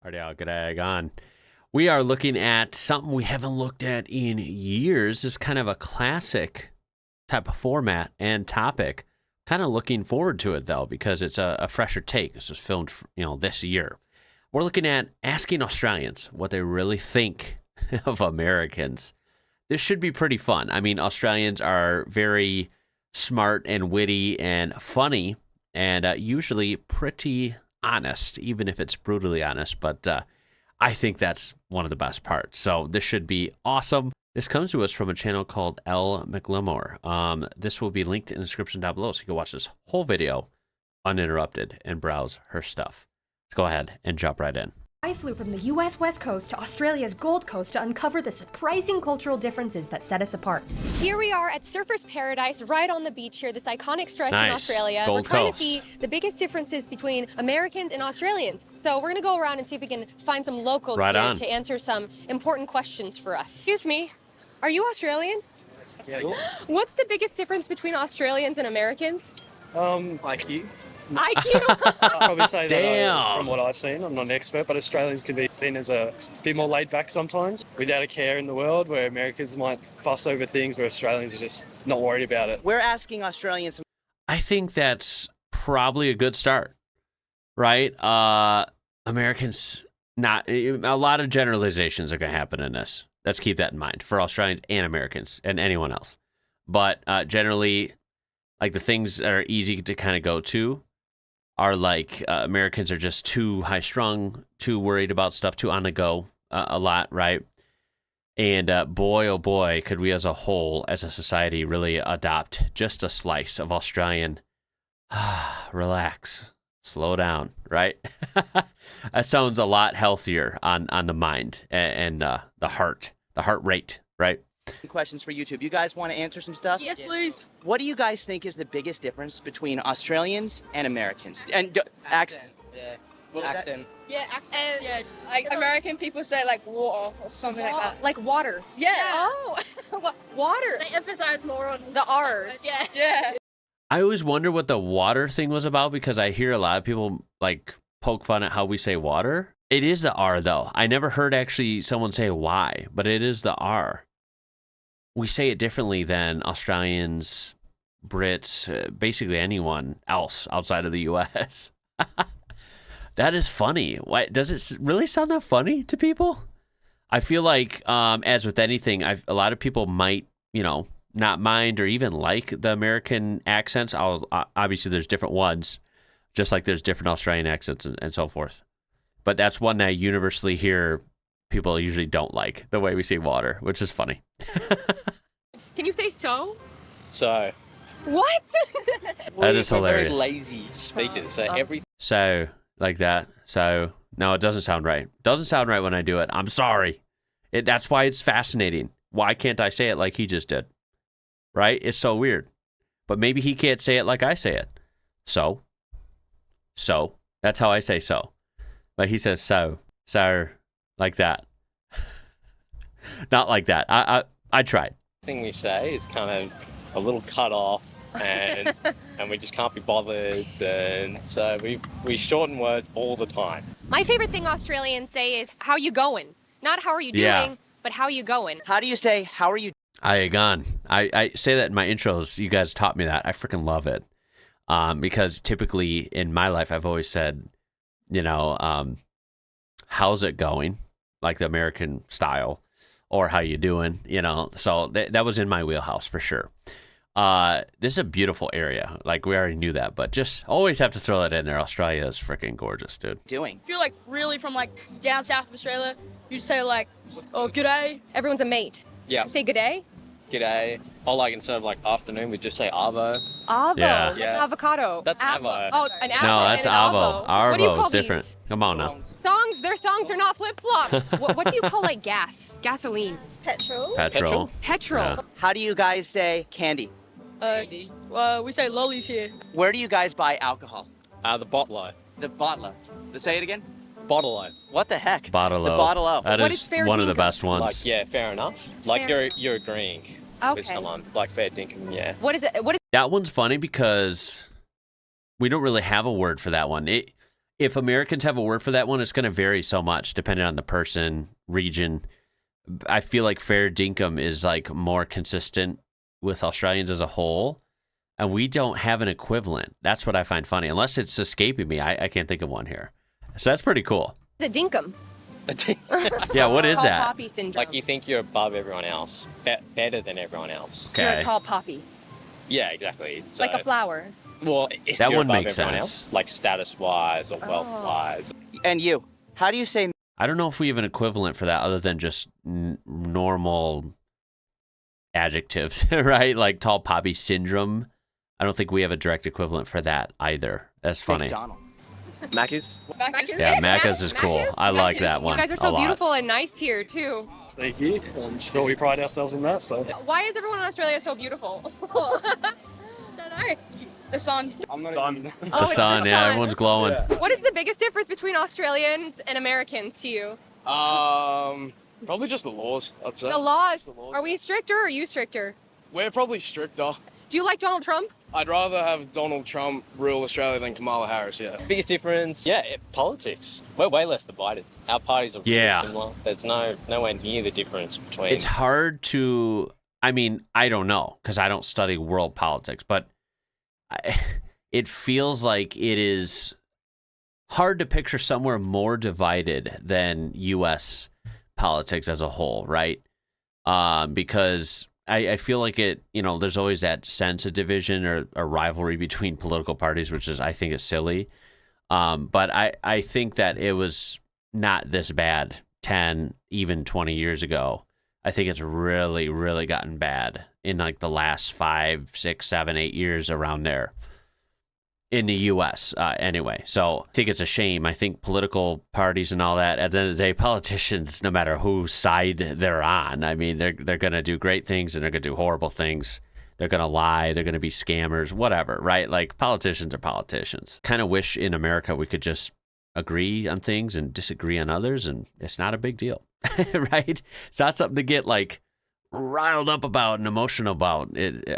Alrighty, I'll get egg on. We are looking at something we haven't looked at in years. It's kind of a classic type of format and topic. Kind of looking forward to it, though, because it's a fresher take. This was filmed, this year. We're looking at asking Australians what they really think of Americans. This should be pretty fun. I mean, Australians are very smart and witty and funny and usually pretty honest, even if it's brutally honest. But I think that's one of the best parts. So this should be awesome. This comes to us from a channel called L. McLemore. This will be linked in the description down below, so you can watch this whole video uninterrupted and browse her stuff. Let's go ahead and jump right in. I flew from the US West Coast to Australia's Gold Coast to uncover the surprising cultural differences that set us apart. Here we are at Surfer's Paradise, right on the beach here, this iconic stretch in Nice. Australia. Gold We're trying Coast. to see the biggest differences between Americans and Australians. So we're gonna go around and see if we can find some locals Right here on. to answer some important questions for us. Excuse me, are you Australian? Yeah. What's the biggest difference between Australians and Americans? IQ. IQ? I'd probably say that Damn. from what I've seen, I'm not an expert, but Australians can be seen as a bit more laid back sometimes, without a care in the world, where Americans might fuss over things, where Australians are just not worried about it. We're asking Australians. I think that's probably a good start, right? Americans, not a lot of generalizations are going to happen in this. Let's keep that in mind for Australians and Americans and anyone else. But generally, like the things that are easy to kind of go to are like Americans are just too high strung, too worried about stuff, too on the go a lot, right? And boy, oh boy, could we as a whole, as a society, really adopt just a slice of Australian. Relax, slow down, right? That sounds a lot healthier on the mind and the heart rate, right? Questions for YouTube. You guys want to answer some stuff? Yes, please. What do you guys think is the biggest difference between Australians and Americans? And accent. Yeah. What was that? Accent. Yeah, accents. Yeah, like American people say like water or something like that. Like water. Yeah. Oh, water. They emphasize more on The R's. Yeah. Yeah. I always wonder what the water thing was about because I hear a lot of people like poke fun at how we say water. It is the R though. I never heard actually someone say Y, but it is the R. We say it differently than Australians, Brits, basically anyone else outside of the U.S. That is funny. Why does it really sound that funny to people? I feel like, as with anything, a lot of people might, not mind or even like the American accents. Obviously, there's different ones, just like there's different Australian accents and so forth. But that's one that I universally hear people usually don't like, the way we say water, which is funny. Can you say so? So, What? That is we're very hilarious. lazy speakers, so every So, like that. So, no, it doesn't sound right. Doesn't sound right when I do it. I'm sorry. That's why it's fascinating. Why can't I say it like he just did? Right? It's so weird. But maybe he can't say it like I say it. So. That's how I say so. But he says so, like that. Not like that. I tried. thing we say is kind of a little cut off, and we just can't be bothered, and so we shorten words all the time. My favorite thing Australians say is, how you going? Not how are you doing, Yeah. but how you going? How do you say, how are you? I gone. I say that in my intros. You guys taught me that. I freaking love it. Because typically in my life, I've always said, how's it going? Like the American style, or how you doing? So that was in my wheelhouse for sure. This is a beautiful area. Like we already knew that, but just always have to throw that in there. Australia is freaking gorgeous, dude. Doing? If you're like really from like down south of Australia, you'd say like, oh, g'day. Everyone's a mate. Yeah. You say good day? G'day. Or like instead of like afternoon, we just say arvo. Avo, Yeah. like Yeah. an avocado. That's avo. Oh, an avo. No, that's and an avo. What do you Arvo call is different. these? Come on now. Thongs. Their thongs are not flip-flops. what do you call like gas? Gasoline. Petrol. Petrol. Petrol. Yeah. How do you guys say candy? We say lollies here. Where do you guys buy alcohol? The bottler. The bottler. Say it again. Bottler. What the heck? Bottle-o. The bottle-o. That What is is fair one of the dinkum? best ones. Like, yeah, fair enough. Like Fair. you're agreeing Okay. with someone. Like fair dinkum, yeah. What is it? What is That one's funny because we don't really have a word for that one. if Americans have a word for that one, it's going to vary so much depending on the person, region. I feel like fair dinkum is like more consistent with Australians as a whole, and we don't have an equivalent. That's what I find funny. Unless it's escaping me, I can't think of one here. So that's pretty cool. It's a dinkum. Yeah, what is Tall that? poppy syndrome. Like you think you're above everyone else, better than everyone else. You're a Okay. tall poppy, Yeah, exactly. So, like a flower. well, if That you're one above makes everyone sense. else, like status-wise or wealth-wise. And you, how do you say I don't know if we have an equivalent for that other than just normal adjectives, right? Like tall poppy syndrome. I don't think we have a direct equivalent for that either. That's funny. McDonald's? Macca's? Yeah, Macca's is cool. I like that one. You guys are a so lot. beautiful and nice here too. Thank you. I'm sure we pride ourselves in that. So Why is everyone in Australia so beautiful? The sun. I'm not The it's sun, the yeah, sun. everyone's glowing. What is the biggest difference between Australians and Americans to you? Probably just the laws, I'd say. The laws. the laws. Are we stricter or are you stricter? We're probably stricter. Do you like Donald Trump? I'd rather have Donald Trump rule Australia than Kamala Harris, yeah. Biggest difference, politics. We're way less divided. Our parties are really Yeah. similar. There's nowhere near the difference between. It's hard to, I mean, I don't know because I don't study world politics, but it feels like it is hard to picture somewhere more divided than U.S. politics as a whole, right? Because I feel like it, there's always that sense of division or a rivalry between political parties, which I think is silly. But I think that it was not this bad 10, even 20 years ago. I think it's really, really gotten bad in like the last 5, 6, 7, 8 years around there in the U.S. Anyway. So I think it's a shame. I think political parties and all that, at the end of the day, politicians, no matter whose side they're on, I mean, they're going to do great things and they're going to do horrible things. They're going to lie. They're going to be scammers, whatever, right? Like politicians are politicians. Kind of wish in America we could just agree on things and disagree on others, and it's not a big deal, right? It's not something to get like riled up about and emotional about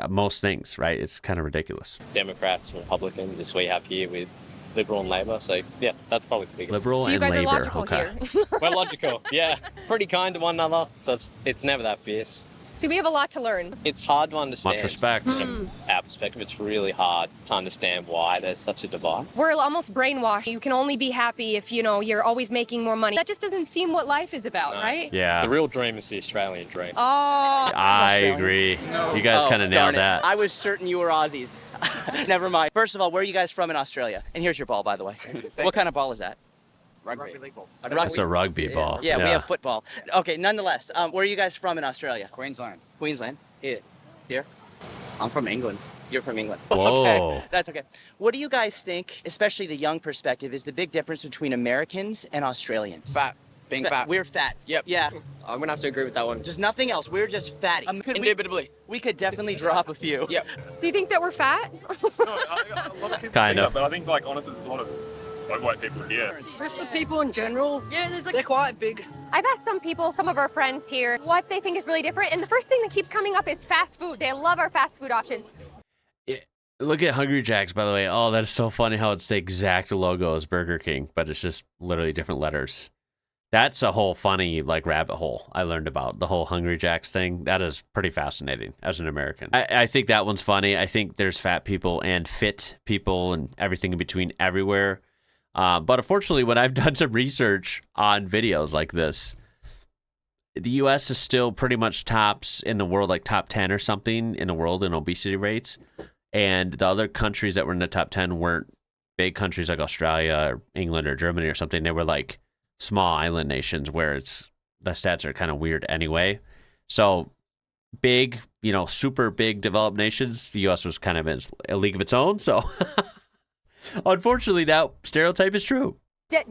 most things, right? It's kind of ridiculous. Democrats and Republicans, this we have here with Liberal and Labor. So, yeah, that's probably the biggest. Liberal So you and guys labor. are logical Okay. here. We're logical, yeah. Pretty kind to one another, so it's never that fierce. See, we have a lot to learn. It's hard to understand. Much respect. From our perspective, it's really hard to understand why there's such a divide. We're almost brainwashed. You can only be happy if, you're always making more money. That just doesn't seem what life is about, No. right? Yeah. The real dream is the Australian dream. Oh, I agree. You guys kind of nailed darn it. that. I was certain you were Aussies. Never mind. First of all, where are you guys from in Australia? And here's your ball, by the way. What kind of ball is that? Rugby. It's a rugby ball. Yeah, we have football. Okay, nonetheless, where are you guys from in Australia? Queensland. Queensland. Here. I'm from England. You're from England. Whoa. Okay, that's okay. What do you guys think, especially the young perspective, is the big difference between Americans and Australians? Fat. Being fat. We're fat. Yep. Yeah. I'm gonna have to agree with that one. Just nothing else. We're just fatty. Indubitably. We could definitely drop a few. Yep. so you think that we're fat? Kind of. But I think, honestly, there's a lot of white people here. Just the people in general, Yeah, there's they're quite big. I've asked some people, some of our friends here, what they think is really different. And the first thing that keeps coming up is fast food. They love our fast food options. Look at Hungry Jack's, by the way. Oh, that is so funny how it's the exact logo as Burger King, but it's just literally different letters. That's a whole funny rabbit hole I learned about, the whole Hungry Jack's thing. That is pretty fascinating as an American. I think that one's funny. I think there's fat people and fit people and everything in between everywhere. But unfortunately, when I've done some research on videos like this, the U.S. is still pretty much tops in the world, like top 10 or something in the world in obesity rates. And the other countries that were in the top 10 weren't big countries like Australia or England or Germany or something. They were like small island nations where the stats are kind of weird anyway. So big, super big developed nations, the U.S. was kind of in a league of its own. So unfortunately, that stereotype is true.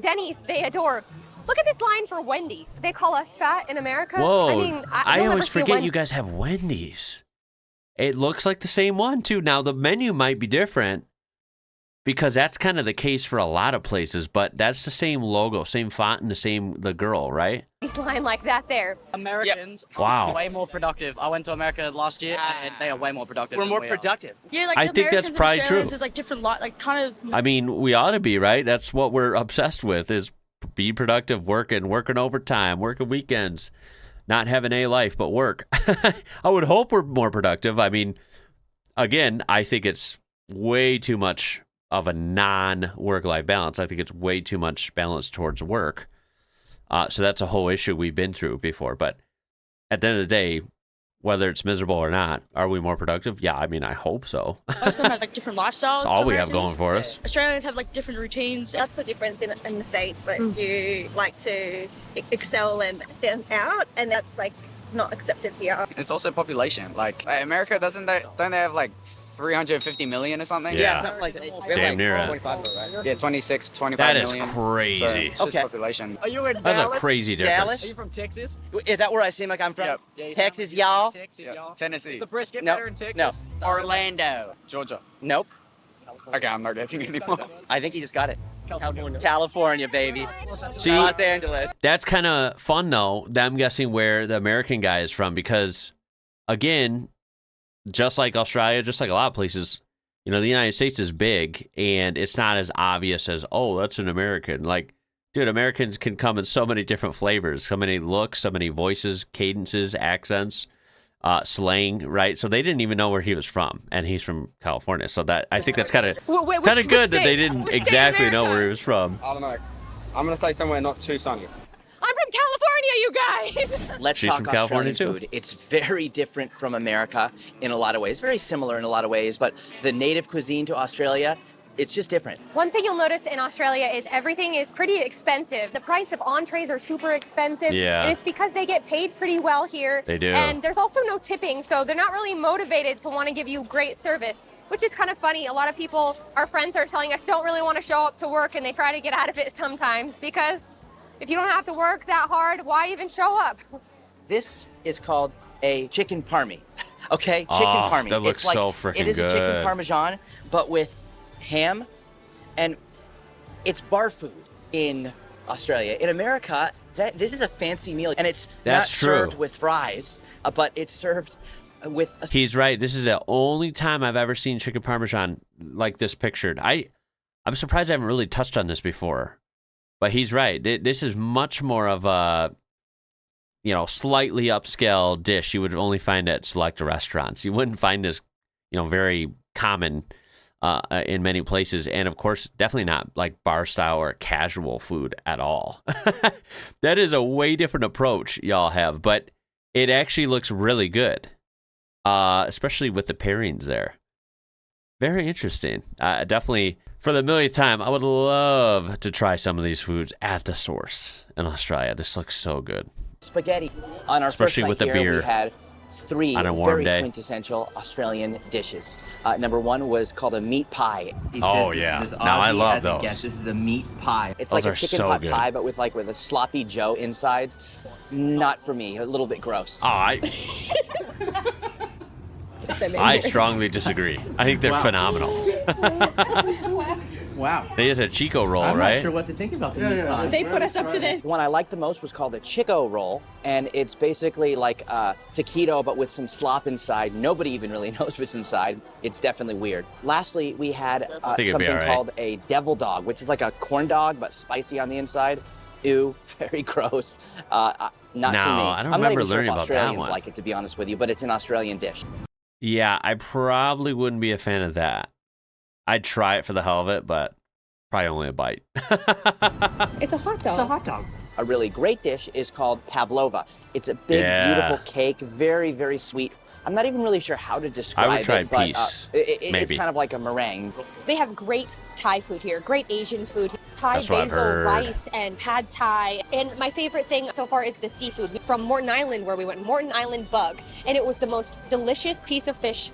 Denny's, they adore. Look at this line for Wendy's. They call us fat in America. Whoa. I mean, I you'll never always see a forget you guys have Wendy's. It looks like the same one, too. Now, the menu might be different because that's kind of the case for a lot of places, but that's the same logo, same font, and the girl, right? line like that there. Americans Wow. are way more productive. I went to America last year, and they are way more productive. We're than more we are. productive. Yeah, like I the think that's Americans and probably Australians true. is like different, like kind of. I mean, we ought to be, right? That's what we're obsessed with is be productive, working overtime, working weekends, not having a life, but work. I would hope we're more productive. I mean, again, I think it's way too much of a non-work-life balance. I think it's way too much balance towards work. So that's a whole issue we've been through before. But at the end of the day, whether it's miserable or not, are we more productive? Yeah, I mean, I hope so. Most of them have like different lifestyles. That's all to we have Americans. going for us. Australians have like different routines. That's the difference in the States, but you like to excel and stand out, and that's like not accepted here. It's also population. Like America, don't they have like 350 million or something? Yeah. Something like that. Damn near it. 25 right? Yeah, 26, 25 That is million. crazy. So it's just Okay. population. Are you in That's Dallas? a crazy difference. Dallas? Are you from Texas? Is that where I seem like I'm from? Yep. Yeah, you Texas, sound- y'all? Texas, Yep. y'all. Tennessee. Is the brisket No. better in Texas? No. Orlando. Georgia. Nope. Okay, I'm not guessing anymore. I think you just got it. California. California, baby. See, Los Angeles. that's kind of fun, though, them guessing where the American guy is from because, again, just like Australia, just like a lot of places, you know, the United States is big, and it's not as obvious as, oh, that's an American. Like, dude, Americans can come in so many different flavors, so many looks, so many voices, cadences, accents, slang, right? So they didn't even know where he was from, and he's from California. So that I think that's kind of Which good that state? they didn't Which state in exactly know America? where he was from. I don't know. I'm going to say somewhere not too sunny. I'm from California, you guys. Let's She's talk from California, Australian too. food. It's very different from America in a lot of ways. Very similar in a lot of ways, but the native cuisine to Australia, it's just different. One thing you'll notice in Australia is everything is pretty expensive. The price of entrees are super expensive. Yeah. And it's because they get paid pretty well here. They do. And there's also no tipping, so they're not really motivated to want to give you great service, which is kind of funny. A lot of people, our friends are telling us, don't really want to show up to work, and they try to get out of it sometimes because if you don't have to work that hard, why even show up? This is called a chicken parmy. Okay, chicken parmy. That looks it's like, so freaking It is a chicken good. parmesan, but with ham, and it's bar food in Australia. In America, this is a fancy meal, and it's That's not true. served with fries, but it's served with a He's right. This is the only time I've ever seen chicken parmesan like this pictured. I'm surprised I haven't really touched on this before. But he's right. This is much more of a, you know, slightly upscale dish you would only find at select restaurants. You wouldn't find this, you know, very common in many places. And of course, definitely not like bar style or casual food at all. That is a way different approach y'all have, but it actually looks really good, especially with the pairings there. Very interesting. Definitely. For the millionth time, I would love to try some of these foods at the source in Australia. This looks so good. spaghetti. On our Especially first with night the here, beer we had three on a warm very day. quintessential Australian dishes. Number one was called a meat pie. Oh, yeah. Now, I love those. This is a meat pie. It's Those like are a chicken so pot good. pie, but with a sloppy Joe insides. Not for me. A little bit gross. Oh, I strongly disagree. I think they're phenomenal. Wow. They use a Chico roll, I'm right? not sure what to think about the meat pie. They put us up to this. The one I liked the most was called a Chico roll, and it's basically like taquito, but with some slop inside. Nobody even really knows what's inside. It's definitely weird. Lastly, we had think it'd be something all right. called a devil dog, which is like a corn dog, but spicy on the inside. Ew, very gross. Not for me. No, I don't I'm not remember even sure learning if about that Australians one. like it, to be honest with you, but it's an Australian dish. Yeah, I probably wouldn't be a fan of that. I'd try it for the hell of it, but probably only a bite. It's a hot dog. It's a hot dog. A really great dish is called pavlova. It's a big, Yeah. beautiful cake, very, very sweet. I'm not even really sure how to describe I would try it, but peace, it's maybe. kind of like a meringue. They have great Thai food here, great Asian food. Thai That's what I've basil heard. rice and pad Thai. And my favorite thing so far is the seafood from Morton Island, where we went, Morton Island bug. And it was the most delicious piece of fish,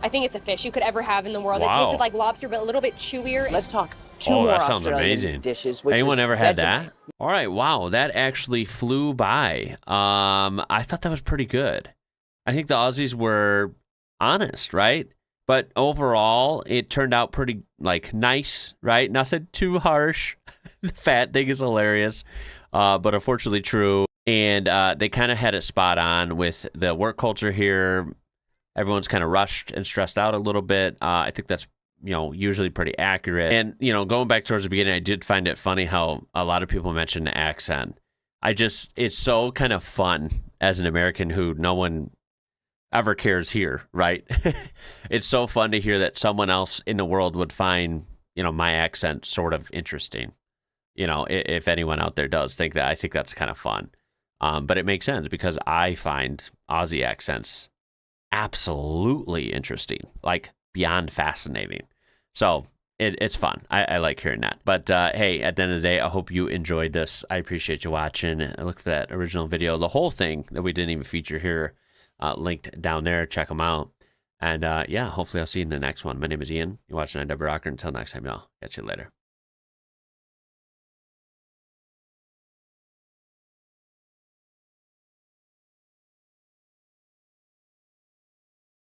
I think it's a fish you could ever have in the world. It Wow. tasted like lobster, but a little bit chewier. Let's talk two Oh, more that sounds Australian amazing. dishes. Which Anyone is ever had Vegemite. that? All right, wow, that actually flew by. I thought that was pretty good. I think the Aussies were honest, right? But overall, it turned out pretty nice, right? Nothing too harsh. The fat thing is hilarious, but unfortunately true. And they kind of had it spot on with the work culture here. Everyone's kind of rushed and stressed out a little bit. I think that's, usually pretty accurate. And, going back towards the beginning, I did find it funny how a lot of people mention the accent. It's so kind of fun as an American who no one ever cares here, right? It's so fun to hear that someone else in the world would find, my accent sort of interesting. If anyone out there does think that, I think that's kind of fun. But it makes sense because I find Aussie accents absolutely interesting, like beyond fascinating. So it's fun. I like hearing that. But hey, at the end of the day, I hope you enjoyed this. I appreciate you watching. I look for that original video, the whole thing that we didn't even feature here, linked down there. Check them out. And yeah, hopefully I'll see you in the next one. My name is Ian. You're watching IWrocker. Until next time, y'all. Catch you later.